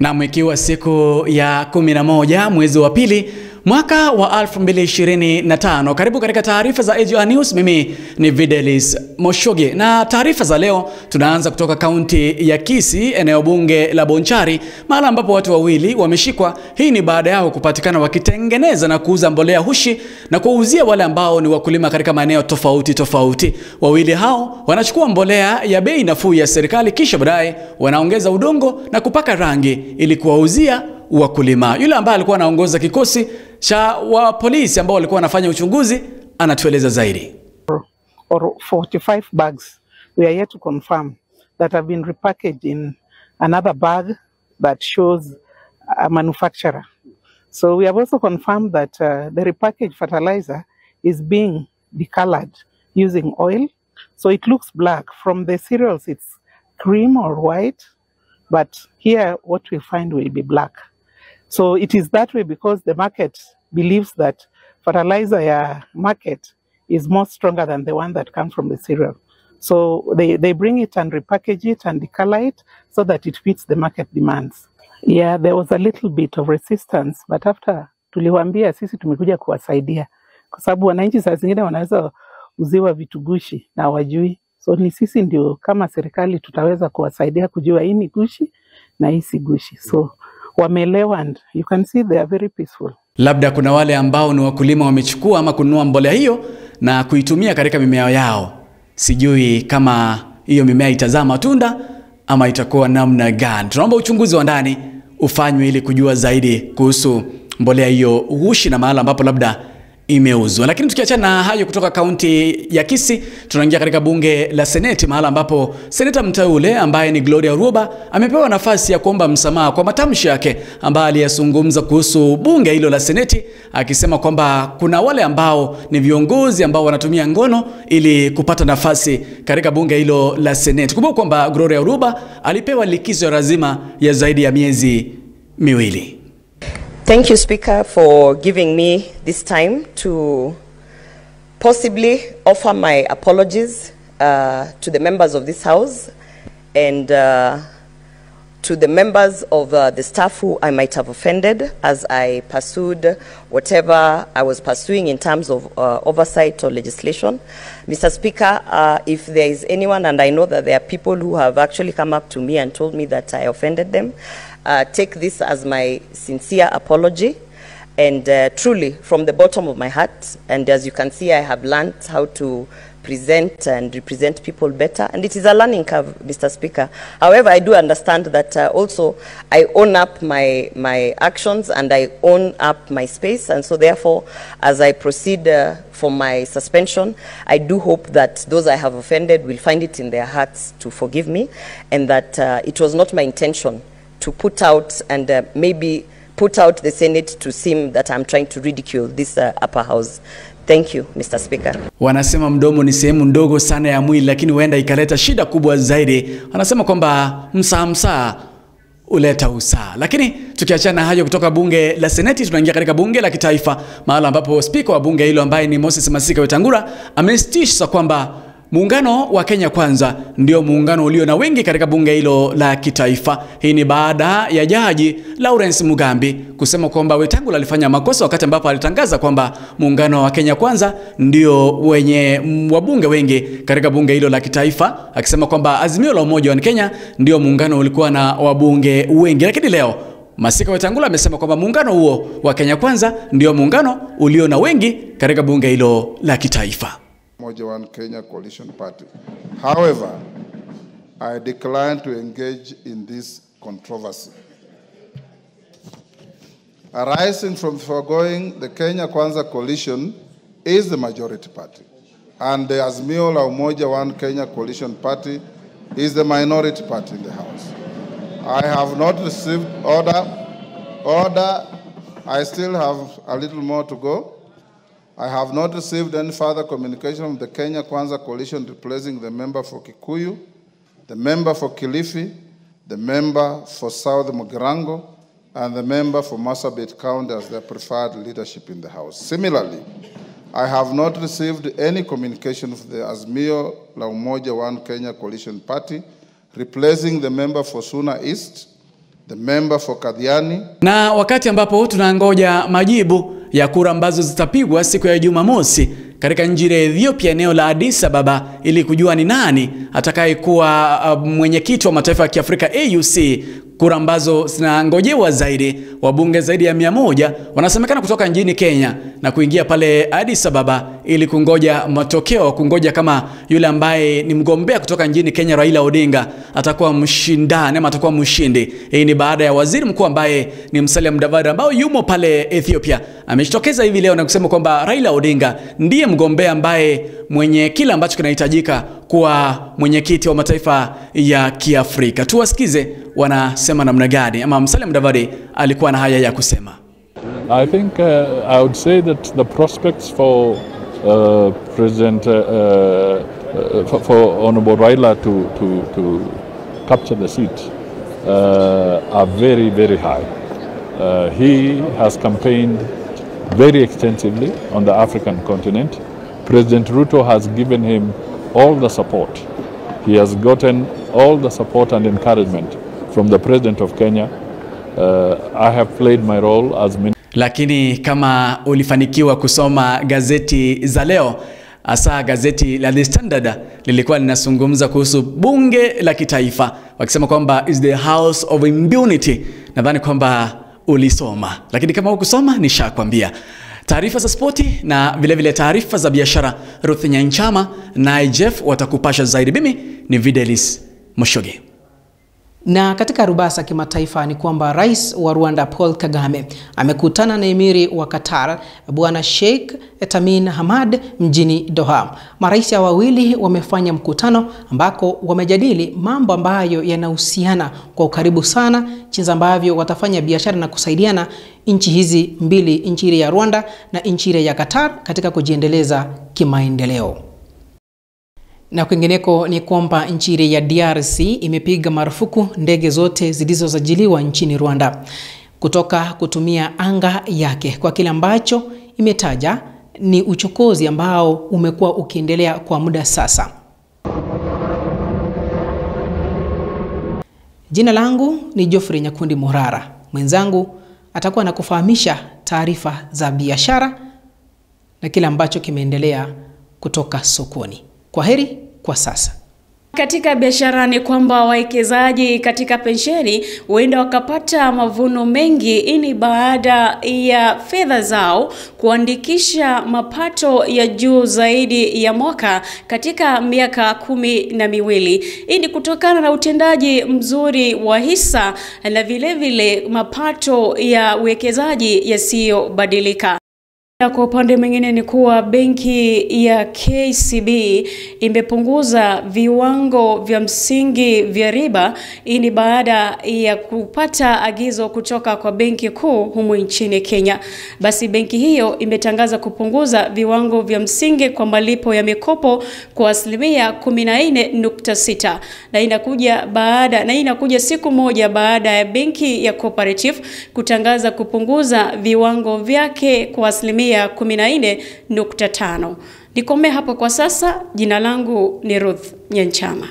Na ikiwa siku ya 11 mwezi wa pili mwaka wa 2025, karibu katika taarifa za AGR News. Mimi ni Videlis Moshoge, na taarifa za leo tunaanza kutoka kaunti ya Kisii, eneo bunge la Bonchari, mahali ambapo watu wawili wameshikwa. Hii ni baada yao kupatikana wakitengeneza na kuuza mbolea hushi na kuuzia wale ambao ni wakulima katika maeneo tofauti. Wawili hao wanachukua mbolea ya bei nafuu ya serikali, kisha baadaye wanaongeza udongo na kupaka rangi ili kuwauzia wakulima. Yule ambaye alikuwa anaongoza kikosi cha wa polisi ambao walikuwa wanafanya uchunguzi anatueleza zaidi. Or 45 bags we are yet to confirm that have been repackaged in another bag that shows a manufacturer. So we have also confirmed that the repackaged fertilizer is being decolored using oil, so it looks black. From the cereals it's cream or white, but here what we find will be black. So it is that way because the market believes that fertilizer market is more stronger than the one that comes from the cereal. So they bring it and repackage it and decolor it so that it fits the market demands. Yeah, there was a little bit of resistance, but after tuliwaambia sisi tumekuja kuwasaidia kwa sababu wananchi saa zingine wanaweza uziwa vitugushi na wajui. So ni sisi ndio kama serikali tutaweza kuwasaidia kujua hii ni gushi na hii si gushi. So wamelewa and you can see they are very peaceful. Labda kuna wale ambao ni wakulima wamechukua ama kununua mbolea hiyo na kuitumia katika mimea yao. Sijui kama hiyo mimea itazaa matunda ama itakuwa namna gani. Tunaomba uchunguzi wa ndani ufanywe ili kujua zaidi kuhusu mbolea hiyo hushi na mahali ambapo labda imeuzwa. Lakini tukiachana na hayo, kutoka kaunti ya Kisii tunaingia katika bunge la Seneti, mahali ambapo seneta mteule ambaye ni Gloria Ruoba amepewa nafasi ya kuomba msamaha kwa matamshi yake ambaye aliyazungumza kuhusu bunge hilo la Seneti, akisema kwamba kuna wale ambao ni viongozi ambao wanatumia ngono ili kupata nafasi katika bunge hilo la Seneti. Kumbuka kwamba Gloria Ruoba alipewa likizo ya lazima ya zaidi ya miezi miwili. Thank you, Speaker, for giving me this time to possibly offer my apologies to the members of this House and to the members of the staff who I might have offended as I pursued whatever I was pursuing in terms of oversight or legislation. Mr. Speaker, if there is anyone, and I know that there are people who have actually come up to me and told me that I offended them, take this as my sincere apology, and truly from the bottom of my heart. And as you can see, I have learned how to present and represent people better, and it is a learning curve, Mr. Speaker. However, I do understand that also I own up my actions and I own up my space, and so therefore, as I proceed for my suspension, I do hope that those I have offended will find it in their hearts to forgive me, and that it was not my intention to put out and maybe put out the Senate to seem that I'm trying to ridicule this upper house. Thank you, Mr. Speaker. Wanasema mdomo ni sehemu ndogo sana ya mwili, lakini huenda ikaleta shida kubwa zaidi. Wanasema kwamba msaa uleta usaa. Lakini tukiachana hayo, kutoka bunge la Seneti tunaingia katika bunge la kitaifa, mahali ambapo spika wa bunge hilo ambaye ni Moses Masika Wetangula amesisitiza kwamba muungano wa Kenya Kwanza ndio muungano ulio na wengi katika bunge hilo la kitaifa. Hii ni baada ya jaji Lawrence Mugambi kusema kwamba Wetangula alifanya makosa wakati ambapo alitangaza kwamba muungano wa Kenya Kwanza ndio wenye wabunge wengi katika bunge hilo la kitaifa, akisema kwamba Azimio la Umoja wa Kenya ndio muungano ulikuwa na wabunge wengi. Lakini leo Masika Wetangula amesema kwamba muungano huo wa Kenya Kwanza ndio muungano ulio na wengi katika bunge hilo la kitaifa. Umoja One Kenya Coalition Party. However, I decline to engage in this controversy. Arising from the foregoing, the Kenya Kwanza Coalition is the majority party, and the Azimio la Umoja One Kenya Coalition Party is the minority party in the House. I have not received order. I still have a little more to go. I have not received any further communication from the Kenya Kwanza Coalition replacing the member for Kikuyu, the member for Kilifi, the member for South Mugirango, and the member for Marsabit County as their preferred leadership in the House. Similarly, I have not received any communication from the Azimio la Umoja One Kenya Coalition Party replacing the member for Suna East, the member for Kadhiani. Na wakati ambapo tunangoja majibu ya kura ambazo zitapigwa siku ya Jumamosi katika nchi ya Ethiopia, eneo la Addis Ababa, ili kujua ni nani atakayekuwa mwenyekiti wa mataifa ya Kiafrika AUC, kura ambazo zinangojewa zaidi, wabunge zaidi ya 100 wanasemekana kutoka nchini Kenya na kuingia pale Addis Ababa ili kungoja matokeo, kungoja kama yule ambaye ni mgombea kutoka nchini Kenya Raila Odinga atakuwa mshindani ama atakuwa mshindi. Hii ni baada ya waziri mkuu ambaye ni Musalia Mudavadi ambao yumo pale Ethiopia amejitokeza hivi leo na kusema kwamba Raila Odinga ndiye mgombea ambaye mwenye kila ambacho kinahitajika kuwa mwenyekiti wa mataifa ya Kiafrika. Tuwasikize wanasema namna gani, ama Musalia Mudavadi alikuwa na haya ya kusema. I think I would say that the prospects for President for Honorable Raila to capture the seat are very, very high. He has campaigned very extensively on the African continent. President Ruto has given him all the support. He has gotten all the support and encouragement from the President of Kenya. I have played my role as minister. Lakini kama ulifanikiwa kusoma gazeti za leo, hasa gazeti la The Standard lilikuwa linazungumza kuhusu bunge la kitaifa, wakisema kwamba is the house of impunity. Nadhani kwamba ulisoma, lakini kama hukusoma nishakwambia. Taarifa za spoti na vile vile taarifa za biashara, Ruth Nyanchama na Jeff watakupasha zaidi. Mimi ni Videlis Moshoge. Na katika rubasa kimataifa ni kwamba Rais wa Rwanda Paul Kagame amekutana na Emiri wa Qatar Bwana Sheikh Tamim Hamad mjini Doha. Marais wawili wamefanya mkutano ambako wamejadili mambo ambayo yanahusiana kwa ukaribu sana, jinsi ambavyo watafanya biashara na kusaidiana nchi hizi mbili, nchi ya Rwanda na nchi ya Qatar, katika kujiendeleza kimaendeleo. Na kwingineko ni kwamba nchi ya DRC imepiga marufuku ndege zote zilizosajiliwa nchini Rwanda kutoka kutumia anga yake kwa kile ambacho imetaja ni uchokozi ambao umekuwa ukiendelea kwa muda sasa. Jina langu ni Geoffrey Nyakundi Morara. Mwenzangu atakuwa nakufahamisha taarifa za biashara na kile ambacho kimeendelea kutoka sokoni. Kwaheri kwa sasa. Katika biashara ni kwamba wawekezaji katika pensheni huenda wakapata mavuno mengi. Ini baada ya fedha zao kuandikisha mapato ya juu zaidi ya mwaka katika miaka 12. Hii ni kutokana na utendaji mzuri wa hisa na vile vile mapato ya uwekezaji yasiyobadilika. Kwa upande mwingine ni kuwa benki ya KCB imepunguza viwango vya msingi vya riba. Hii ni baada ya kupata agizo kutoka kwa benki kuu humu nchini Kenya. Basi benki hiyo imetangaza kupunguza viwango vya msingi kwa malipo ya mikopo kwa asilimia 14.6, na inakuja siku moja baada ya benki ya Cooperative kutangaza kupunguza viwango vyake kwa asilimia 14.5. Nikome hapo kwa sasa. Jina langu ni Ruth Nyanchama.